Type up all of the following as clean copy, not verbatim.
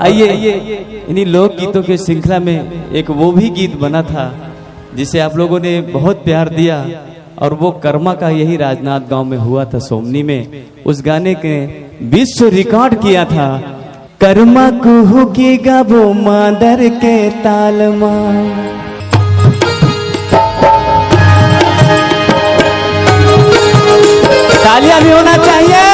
आइए इन्हीं लोक गीतों के श्रृंखला में एक वो भी गीत बना था जिसे आप लोगों ने बहुत प्यार दिया, और वो कर्मा का यही राजनाथ गांव में हुआ था, सोमनी में। उस गाने के विश्व रिकॉर्ड किया था। कर्मा कुहू की गाबो मादर के तालमा, तालियां भी होना चाहिए।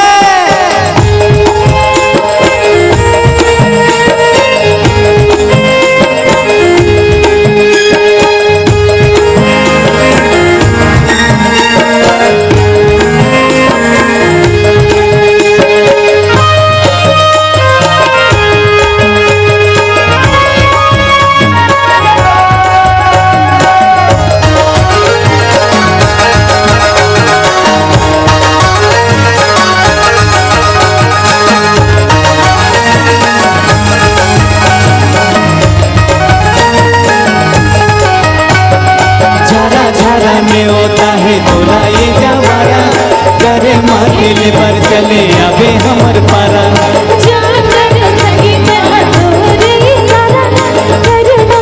पर चले आवे हमर पारा,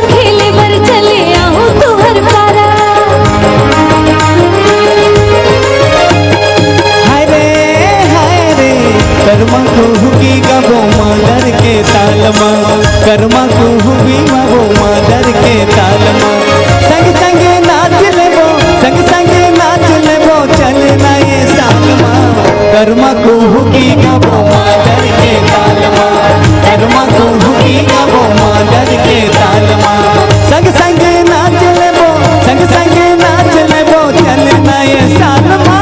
खेले पर चले आओ तुहर पारा। हाय रे कर्मा कुहू की गाबो मादर के तालमा, कर्मा कुहू की गाबो मादर के तालमा। संग संग नाच लेबो, संग संग नाच लेबो, चलना ये सालमा। कर्मा कुहू की गाबो मादर के तालमा, कर्मा कुहू की गाबो मादर के तालमा। संग संग नाच लेबो, संग संग नाच लेबो, चलना ये सालमा।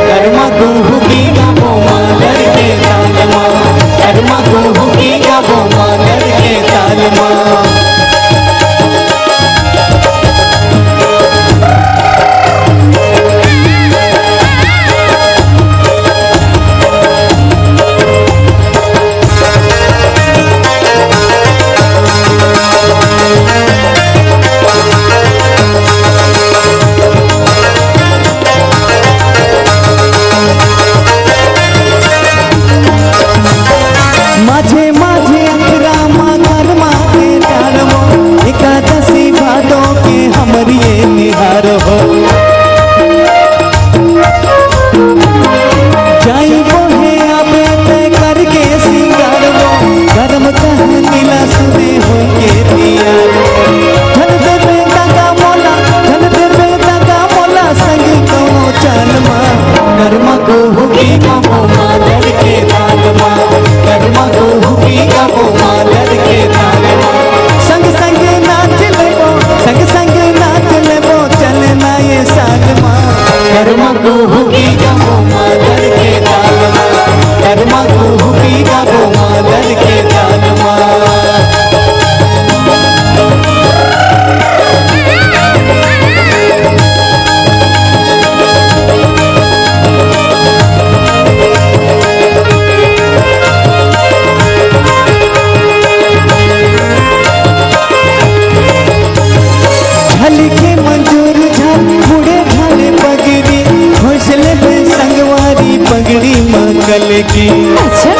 कर्मा कुहू की गाबो मादर के तालमा, कर्मा कुहू की गाबो मादर के तालमा। माझे माझे अकरामा कर्मा के तालमो, एकादशी भादो के हमरी निहार हो। जाई बोहे आबे तय करके सिंगार हो, गरम कहानीला सुने हो के दियार। धन देवे दागा मोला, धन देवे दागा मोला, संग कौनो चालमा। कर्मा कुहू की गाबो मादर के तालमा, कर्मा कुहू की गाबो मादर के तालमा। संग संग नाच लेबो, संग संग नाच लेबो, चलना ये सालमा। कर्मा कुहू की गाबो मादर के तालमा, कर्मा कुहू की गाबो मादर के तालमा। के मंजूर झल मुड़े ढाले पगड़ी, घोंसले में संगवारी पगड़ी मंगल की। अच्छा